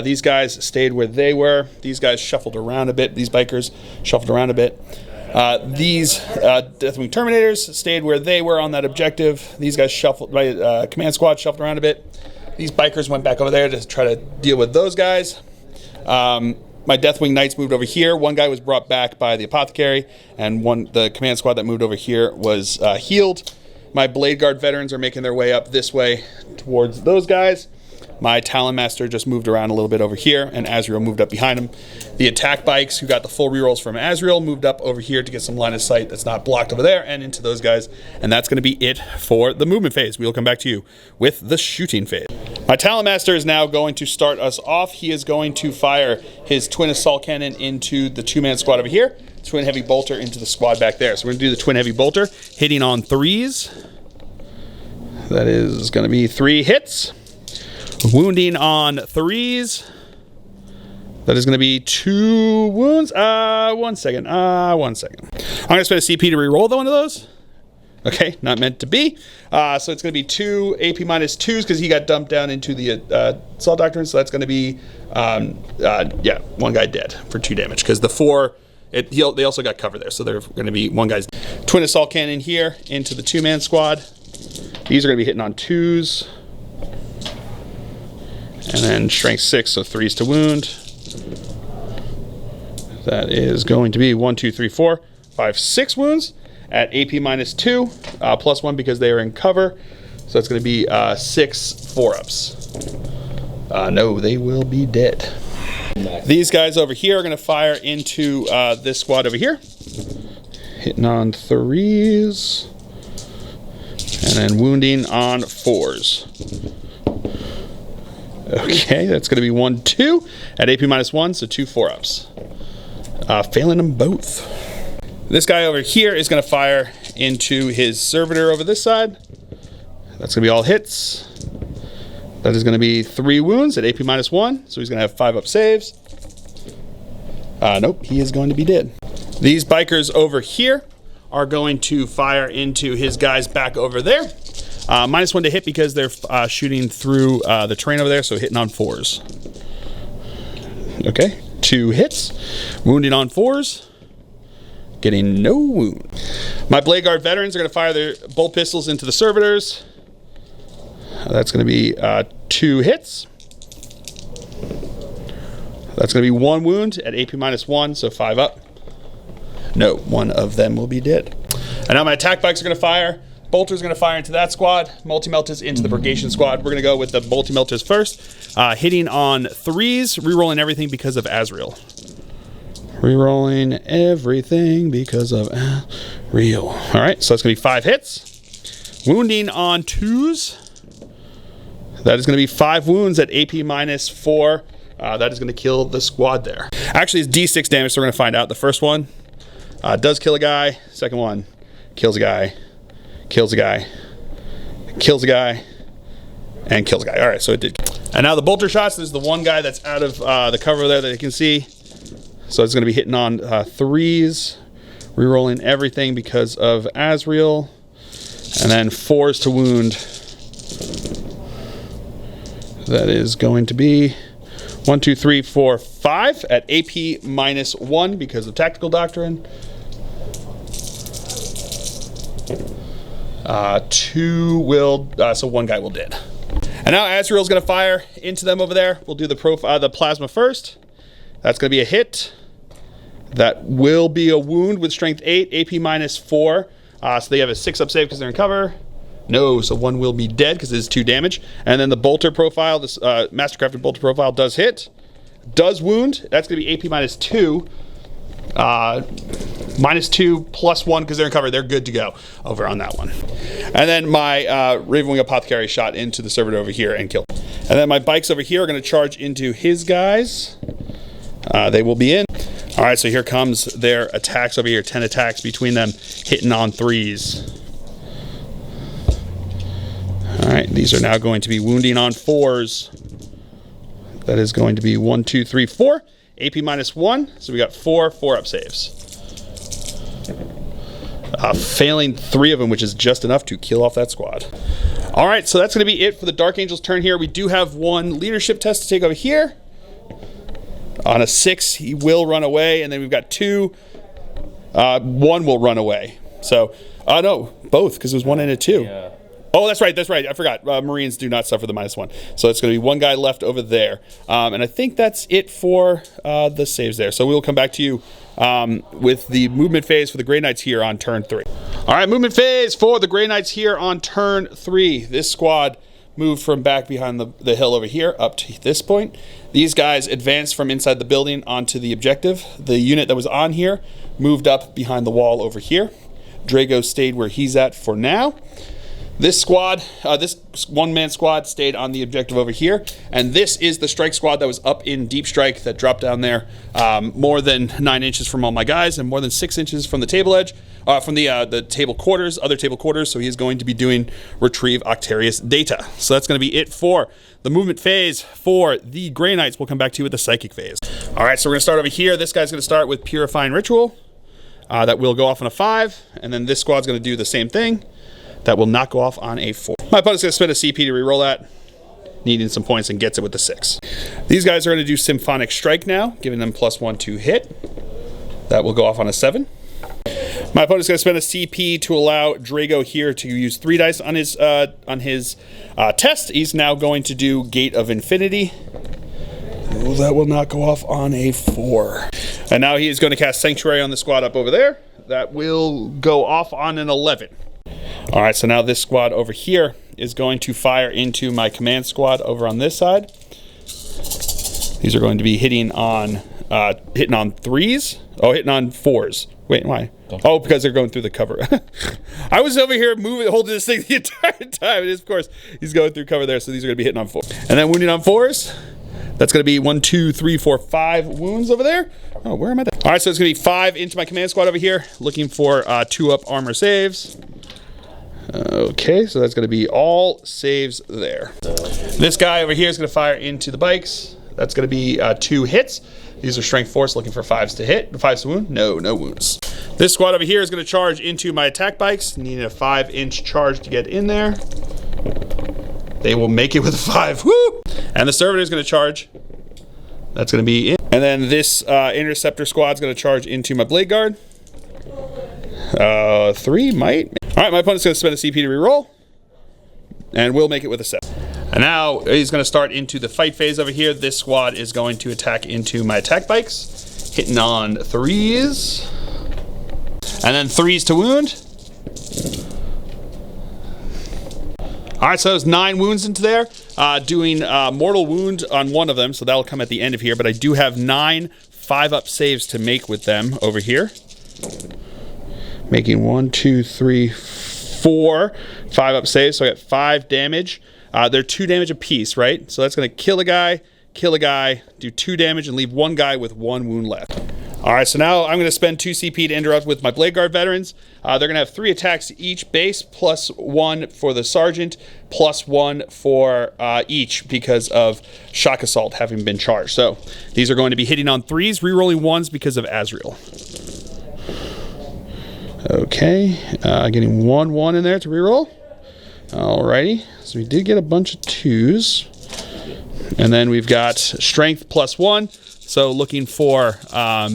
[SPEAKER 1] These guys stayed where they were. These guys shuffled around a bit. These bikers shuffled around a bit. These Deathwing Terminators stayed where they were on that objective. These guys shuffled, my command squad shuffled around a bit. These bikers went back over there to try to deal with those guys. My Deathwing Knights moved over here. One guy was brought back by the Apothecary, and the command squad that moved over here was healed. My Blade Guard veterans are making their way up this way towards those guys. My Talon Master just moved around a little bit over here, and Azrael moved up behind him. The attack bikes, who got the full rerolls from Azrael, moved up over here to get some line of sight that's not blocked over there, and into those guys. And that's going to be it for the movement phase. We will come back to you with the shooting phase. My Talon Master is now going to start us off. He is going to fire his twin assault cannon into the 2-man squad over here. Twin heavy bolter into the squad back there. So we're going to do the twin heavy bolter, hitting on 3s. That is going to be 3 hits. Wounding on 3s. That is going to be 2 wounds. One second. I'm going to spend a CP to reroll one of those. Okay, not meant to be. So it's going to be 2 AP -2s because he got dumped down into the Assault Doctrine. So that's going to be, 1 guy dead for 2 damage because the 4... they also got cover there, so they're going to be 1 guy's twin assault cannon here into the 2-man squad. These are going to be hitting on 2s, and then strength 6, so 3s to wound. That is going to be 1, 2, 3, 4, 5, 6 wounds at AP -2, +1 because they are in cover. So that's going to be 6 4-ups. No, they will be dead. These guys over here are going to fire into this squad over here. Hitting on 3s. And then wounding on 4s. Okay, that's going to be 1, 2 at AP -1, so 2 4-ups. Failing them both. This guy over here is going to fire into his servitor over this side. That's going to be all hits. That is going to be 3 wounds at AP -1, so he's going to have 5-up saves. Nope, he is going to be dead. These bikers over here are going to fire into his guys back over there. -1 to hit because they're shooting through the terrain over there, so hitting on 4s. Okay, 2 hits. Wounding on 4s. Getting no wound. My Blade Guard veterans are going to fire their bolt pistols into the servitors. That's going to be 2 hits. That's going to be 1 wound at AP -1, so 5 up. No, 1 of them will be dead. And now my attack bikes are going to fire. Bolter's going to fire into that squad. Multi-meltas into the Brigation squad. We're going to go with the multi-meltas first. Hitting on 3s, rerolling everything because of Azrael. Rerolling everything because of real. All right, so it's going to be 5 hits. Wounding on 2s. That is going to be 5 wounds at AP -4. That is going to kill the squad there. Actually, it's D6 damage, so we're going to find out. The first one does kill a guy. Second one kills a guy, kills a guy, kills a guy, and kills a guy. All right, so it did. And now the bolter shots. This is the one guy that's out of the cover there that you can see. So it's going to be hitting on 3s, rerolling everything because of Azrael, and then 4s to wound. That is going to be 1, 2, 3, 4, 5 at AP -1 because of tactical doctrine. 2 will, so 1 guy will dead. And now Azrael's going to fire into them over there. We'll do the plasma first. That's going to be a hit. That will be a wound with strength 8, AP -4. So they have a 6-up save because they're in cover. No, so 1 will be dead because it is 2 damage. And then the bolter profile, this mastercrafted bolter profile does hit. Does wound. That's going to be AP -2. -2 plus 1 because they're in cover. They're good to go over on that one. And then my Ravenwing Apothecary shot into the servitor over here and killed. And then my bikes over here are going to charge into his guys. They will be in. All right, so here comes their attacks over here. 10 attacks between them, hitting on 3s. All right, these are now going to be wounding on 4s. That is going to be 1, 2, 3, 4. AP -1, so we got 4 4-up saves. Failing 3 of them, which is just enough to kill off that squad. All right, so that's going to be it for the Dark Angel's turn here. We do have 1 leadership test to take over here. On a 6, he will run away, and then we've got 2. 1 will run away. So, no, both, because there's 1 and a 2.
[SPEAKER 2] Yeah.
[SPEAKER 1] Oh, that's right. I forgot. Marines do not suffer the -1. So it's going to be 1 guy left over there. And I think that's it for the saves there. So we'll come back to you with the movement phase for the Grey Knights here on turn 3. All right, movement phase for the Grey Knights here on turn 3. This squad moved from back behind the hill over here up to this point. These guys advanced from inside the building onto the objective. The unit that was on here moved up behind the wall over here. Draigo stayed where he's at for now. This squad, this 1-man squad stayed on the objective over here, and this is the strike squad that was up in deep strike that dropped down there more than 9 inches from all my guys and more than 6 inches from the table edge, from the table quarters, other table quarters, so he's going to be doing retrieve Octarius data. So that's going to be it for the movement phase for the Grey Knights. We'll come back to you with the psychic phase. All right, so we're going to start over here. This guy's going to start with Purifying Ritual. That will go off on a 5, and then this squad's going to do the same thing. That will not go off on a 4. My opponent's going to spend a CP to reroll that, needing some points, and gets it with the 6. These guys are going to do Symphonic Strike now, giving them +1 to hit. That will go off on a 7. My opponent's going to spend a CP to allow Draigo here to use 3 dice on his test. He's now going to do Gate of Infinity. Ooh, that will not go off on a 4. And now he is going to cast Sanctuary on the squad up over there. That will go off on an 11. All right, so now this squad over here is going to fire into my command squad over on this side. These are going to be hitting on 3s. Oh, hitting on 4s. Wait, why? Oh, because they're going through the cover. I was over here holding this thing the entire time. And of course, he's going through cover there, so these are going to be hitting on 4. And then wounding on 4s. That's going to be 1, 2, 3, 4, 5 wounds over there. Oh, where am I? All right, so it's going to be 5 into my command squad over here, looking for 2-up armor saves. Okay, so that's going to be all saves there. This guy over here is going to fire into the bikes. That's going to be 2 hits. These are strength 4s, looking for 5s to hit. 5s to wound? No wounds. This squad over here is going to charge into my attack bikes, needing a 5-inch charge to get in there. They will make it with a 5. Woo! And the servitor is going to charge. That's going to be in. And then this interceptor squad is going to charge into my blade guard. 3 might. All right, my opponent's going to spend a CP to reroll, and we'll make it with a 7. And now he's going to start into the fight phase over here. This squad is going to attack into my attack bikes, hitting on 3s, and then 3s to wound. All right, so there's 9 wounds into there, doing mortal wound on 1 of them, so that'll come at the end of here, but I do have 9 5-up saves to make with them over here. Making 1, 2, 3, 4 5-up saves, so I got 5 damage. They're 2 damage apiece, right? So that's going to kill a guy, do 2 damage, and leave 1 guy with 1 wound left. All right, so now I'm going to spend 2 CP to interrupt with my Blade Guard veterans. They're going to have 3 attacks each base, plus 1 for the sergeant, plus 1 for each because of shock assault having been charged. So these are going to be hitting on 3s, rerolling 1s because of Azrael. Okay, getting 1 in there to reroll. Alrighty, so we did get a bunch of 2s. And then we've got strength plus 1. So looking for, oh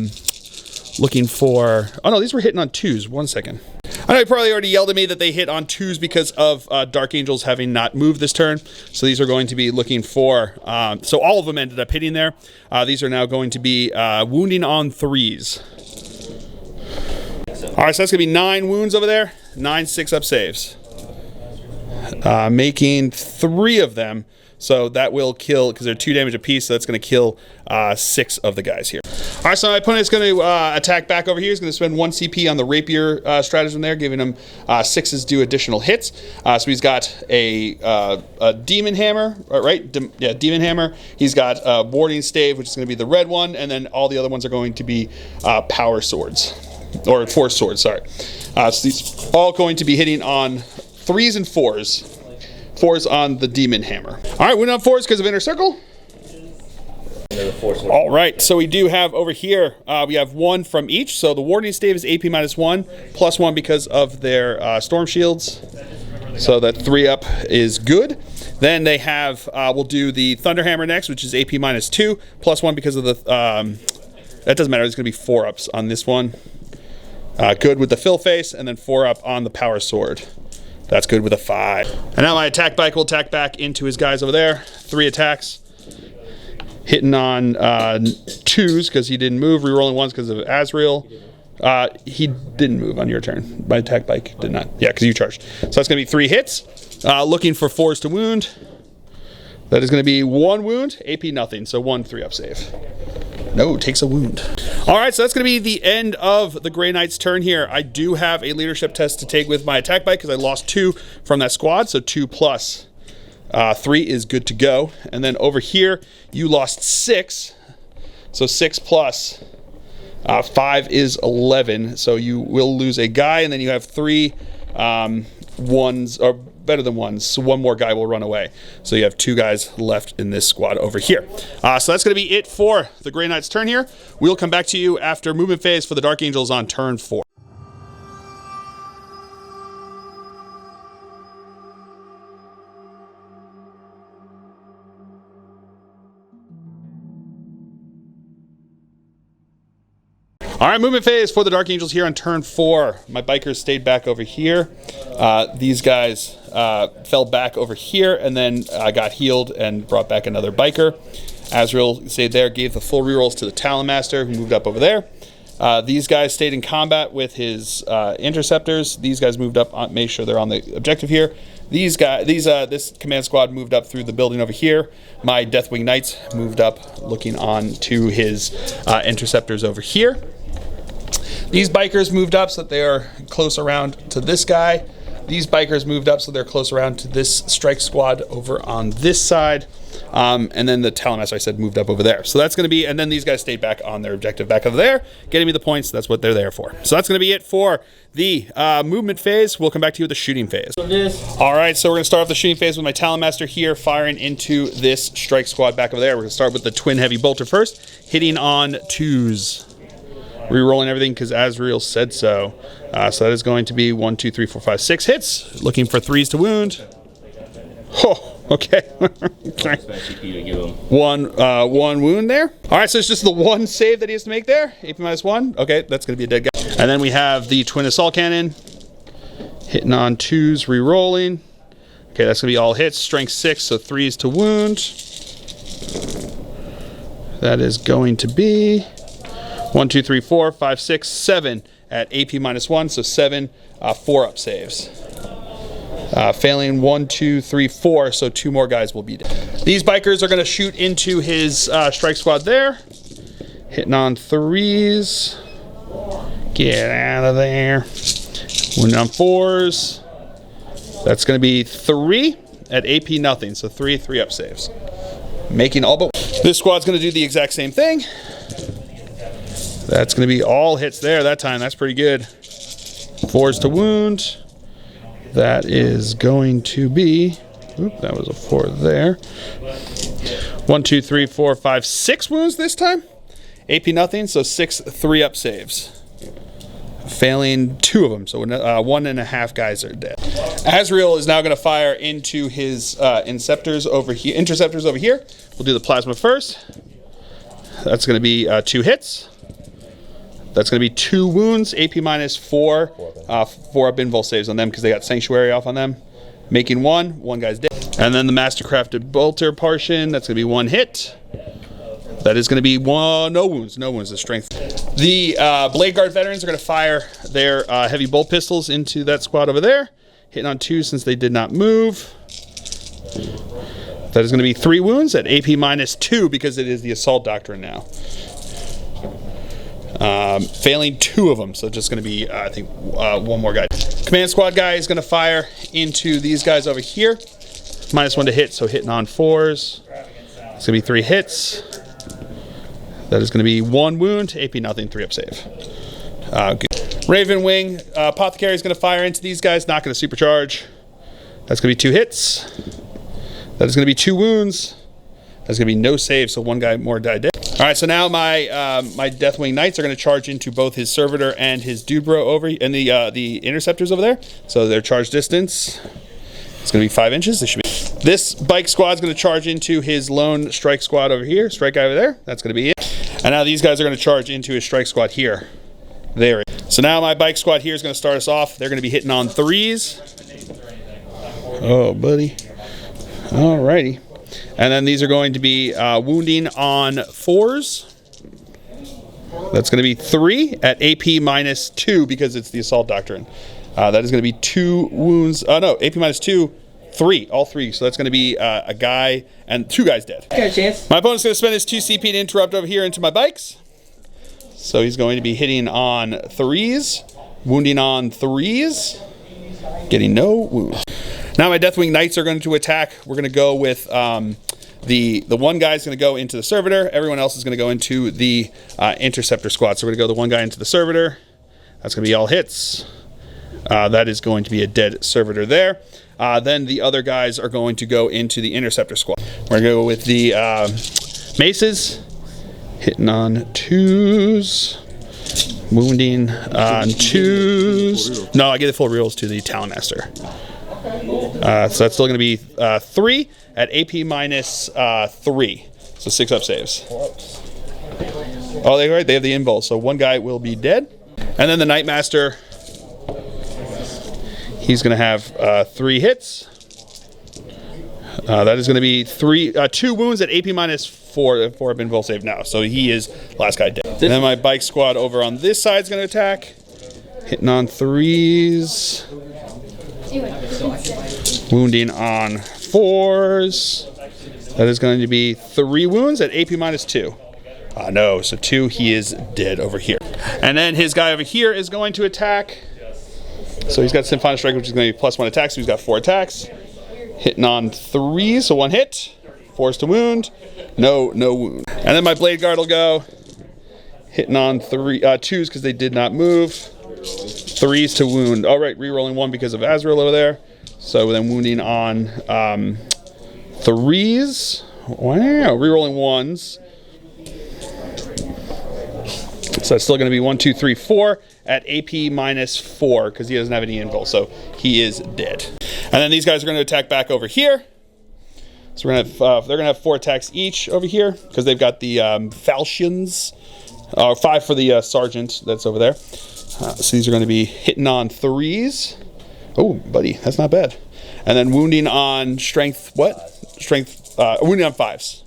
[SPEAKER 1] no, these were hitting on 2s. 1 second. I know you probably already yelled at me that they hit on 2s because of Dark Angels having not moved this turn. So these are going to be looking for, so all of them ended up hitting there. These are now going to be wounding on 3s. All right, so that's going to be 9 wounds over there, 9 6-up saves. Making 3 of them. So that will kill, because they're 2 damage apiece, so that's going to kill 6 of the guys here. All right, so my opponent is going to attack back over here. He's going to spend 1 CP on the rapier stratagem there, giving him 6s do additional hits. So he's got a demon hammer, right? Demon hammer. He's got a warding stave, which is going to be the red one, and then all the other ones are going to be power swords, or force swords, sorry. So these all going to be hitting on 3s and 4s. 4s on the demon hammer. All right, win on 4s because of inner circle. All right, so we do have over here, we have 1 from each. So the warding stave is AP -1, plus 1 because of their storm shields. So that 3-up is good. Then they have, we'll do the thunder hammer next, which is AP -2, plus 1 because of the, that doesn't matter, it's gonna be 4-ups on this one. Good with the fill face, and then 4-up on the power sword. That's good with a 5. And now my attack bike will attack back into his guys over there. 3 attacks. Hitting on 2s because he didn't move. Rerolling 1s because of Azrael. He didn't move on your turn. My attack bike did not. Yeah, because you charged. So that's going to be 3 hits. Looking for 4s to wound. That is going to be 1 wound. AP nothing. So 1 3-up save. No, takes a wound. All right, so that's going to be the end of the Grey Knight's turn here. I do have a leadership test to take with my attack bike because I lost 2 from that squad, so 2 plus 3 is good to go. And then over here, you lost 6, so 6 plus 5 is 11. So you will lose a guy, and then you have 3 1s, or better than 1s, so 1 more guy will run away. So you have 2 guys left in this squad over here. So that's going to be it for the Grey Knight's turn here. We'll come back to you after movement phase for the Dark Angels on turn 4. All right, movement phase for the Dark Angels here on turn 4. My bikers stayed back over here. These guys fell back over here and then got healed and brought back another biker. Azrael stayed there, gave the full rerolls to the Talon Master, who moved up over there. These guys stayed in combat with his interceptors. These guys moved up, made sure they're on the objective here. These guys, this command squad moved up through the building over here. My Deathwing Knights moved up, looking on to his interceptors over here. These bikers moved up so that they are close around to this guy. These bikers moved up so they're close around to this strike squad over on this side. And then the Talon Master, I said, moved up over there. So that's going to be, and then these guys stayed back on their objective back over there, getting me the points. That's what they're there for. So that's going to be it for the movement phase. We'll come back to you with the shooting phase. All right, so we're going to start off the shooting phase with my Talon Master here, firing into this strike squad back over there. We're going to start with the twin heavy bolter first, hitting on 2s. Rerolling everything because Azrael said so. So that is going to be 1, 2, 3, 4, 5, 6 hits. Looking for 3s to wound. Oh, okay. Okay. One wound there. All right, so it's just the 1 save that he has to make there. AP -1. Okay, that's going to be a dead guy. And then we have the twin assault cannon. Hitting on 2s, rerolling. Okay, that's going to be all hits. Strength 6, so 3s to wound. That is going to be 1, 2, 3, 4, 5, 6, 7 at AP -1, so 7 4-up saves. Failing 1, 2, 3, 4, so 2 more guys will be dead. These bikers are going to shoot into his strike squad there. Hitting on 3s. Get out of there. Wounding on 4s. That's going to be 3 at AP nothing. So 3 up saves. Making all but... This squad's going to do the exact same thing. That's going to be all hits there that time. That's pretty good. 4s to wound. That is going to be... Oop, that was a 4 there. 1, 2, 3, 4, 5, 6 wounds this time. AP nothing, so 6 3-up saves. Failing 2 of them, so 1.5 guys are dead. Azrael is now going to fire into his interceptors over here. We'll do the plasma first. That's going to be 2 hits. That's going to be 2 wounds, AP minus 4. 4-up invul saves on them because they got Sanctuary off on them. Making 1 guy's dead. And then the Mastercrafted Bolter portion, that's going to be 1 hit. That is going to be no wounds, the strength. The Blade Guard veterans are going to fire their heavy bolt pistols into that squad over there. Hitting on 2 since they did not move. That is going to be 3 wounds at AP minus 2 because it is the Assault Doctrine now. Failing 2 of them, so just going to be, I think, 1 more guy. Command Squad guy is going to fire into these guys over here. -1 to hit, so hitting on 4s. It's going to be 3 hits. That is going to be 1 wound, AP nothing, 3-up save. Good. Raven Wing, Apothecary is going to fire into these guys, not going to supercharge. That's going to be 2 hits. That is going to be 2 wounds. That's going to be no save, so 1 guy more died dead. All right, so now my my Deathwing Knights are going to charge into both his Servitor and his Dude Bro over, and the Interceptors over there. So their charge distance, it's going to be 5 inches. This should be. This Bike Squad is going to charge into his Lone Strike Squad over here. Strike guy over there. That's going to be it. And now these guys are going to charge into his Strike Squad here. There. So now my Bike Squad here is going to start us off. They're going to be hitting on 3s. Oh, buddy. All righty. And then these are going to be wounding on 4s. That's going to be 3 at AP minus 2 because it's the Assault Doctrine. That is going to be 2 wounds. No, AP minus 2, 3, all 3. So that's going to be a guy and 2 guys dead.
[SPEAKER 2] Got a chance.
[SPEAKER 1] My opponent's going to spend his 2 CP to interrupt over here into my bikes. So he's going to be hitting on 3s, wounding on 3s, getting no wounds. Now my Deathwing Knights are going to attack. We're going to go with the 1 guy's going to go into the Servitor. Everyone else is going to go into the Interceptor squad. So we're going to go the 1 guy into the Servitor. That's going to be all hits. That is going to be a dead Servitor there. Then the other guys are going to go into the Interceptor squad. We're going to go with the Maces. Hitting on 2s. Wounding on 2s. No, I get the full reels to the Talonmaster. So that's still going to be 3 at AP minus 3. So 6-up saves. Oh, they have the invul. So 1 guy will be dead. And then the Nightmaster, he's going to have 3 hits. That is going to be 2 wounds at AP minus 4 have been invul save now. So he is last guy dead. And then my Bike Squad over on this side is going to attack. Hitting on 3s. Wounding on 4s. That is going to be 3 wounds at AP minus 2. No, so 2, he is dead over here. And then his guy over here is going to attack. So he's got Symphonic Strike, which is going to be +1 attack, so he's got 4 attacks. Hitting on 3s, so 1 hit. 4s to wound. No wound. And then my Blade Guard will go. Hitting on 2s because they did not move. 3s to wound. All right, re-rolling 1 because of Azrael over there. So then wounding on 3s. Wow, re-rolling 1s. So it's still going to be 1, 2, 3, 4 at AP minus 4 because he doesn't have any invul, so he is dead. And then these guys are going to attack back over here. So we're going to have they're going to have 4 attacks each over here because they've got the falchions. 5 for the sergeant that's over there. So these are going to be hitting on 3s. Oh, buddy, that's not bad. And then wounding on strength. What? Strength. Wounding on 5s.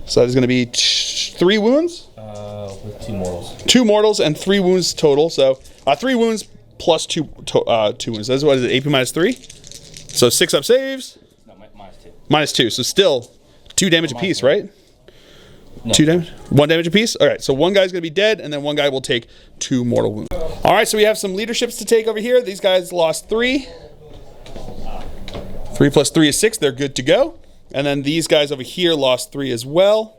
[SPEAKER 1] So that is going to be 3 wounds.
[SPEAKER 2] With 2 mortals.
[SPEAKER 1] 2 mortals and 3 wounds total. So 3 wounds plus 2 wounds. That's what is it? AP minus 3. So 6-up saves.
[SPEAKER 2] No, minus 2.
[SPEAKER 1] Minus 2. So still 2 damage apiece, right?
[SPEAKER 2] No.
[SPEAKER 1] 2 damage? 1 damage apiece? All right, so one guy's going to be dead, and then one guy will take 2 mortal wounds. All right, so we have some leaderships to take over here. These guys lost 3. 3 plus 3 is 6. They're good to go. And then these guys over here lost 3 as well.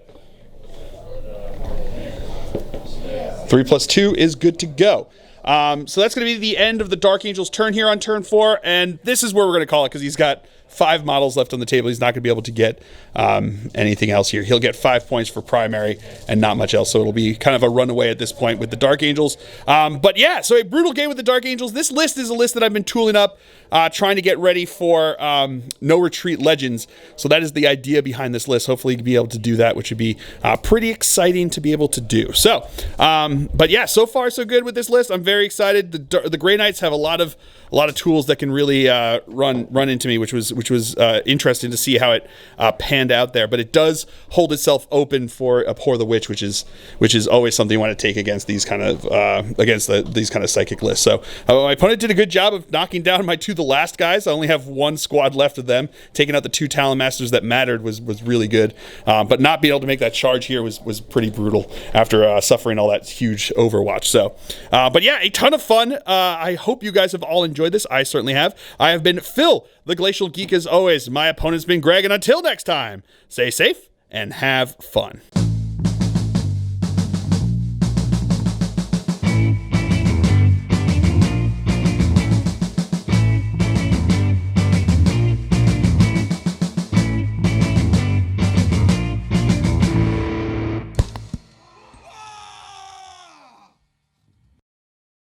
[SPEAKER 1] 3 plus 2 is good to go. So that's going to be the end of the Dark Angel's turn here on turn 4, and this is where we're going to call it because he's got 5 models left on the table. He's not going to be able to get anything else here. He'll get 5 points for primary and not much else, so it'll be kind of a runaway at this point with the Dark Angels. But yeah, so a brutal game with the Dark Angels. This list is a list that I've been tooling up, trying to get ready for No Retreat Legends. So that is the idea behind this list. Hopefully be able to do that, which would be pretty exciting to be able to do. So, but yeah, so far so good with this list. I'm very excited. The Grey Knights have a lot of tools that can really run into me, which was interesting to see how it panned out there. But it does hold itself open for Abhor the Witch, which is always something you want to take against these kind of these kind of psychic lists. So my opponent did a good job of knocking down my 2 the last guys. I only have 1 squad left of them. Taking out the 2 Talon Masters that mattered was really good. But not being able to make that charge here was pretty brutal after suffering all that huge Overwatch. So, but yeah, a ton of fun. I hope you guys have all enjoyed this. I certainly have. I have been Phil, the Glacial Geek, as always. My opponent's been Greg, and until next time, stay safe and have fun.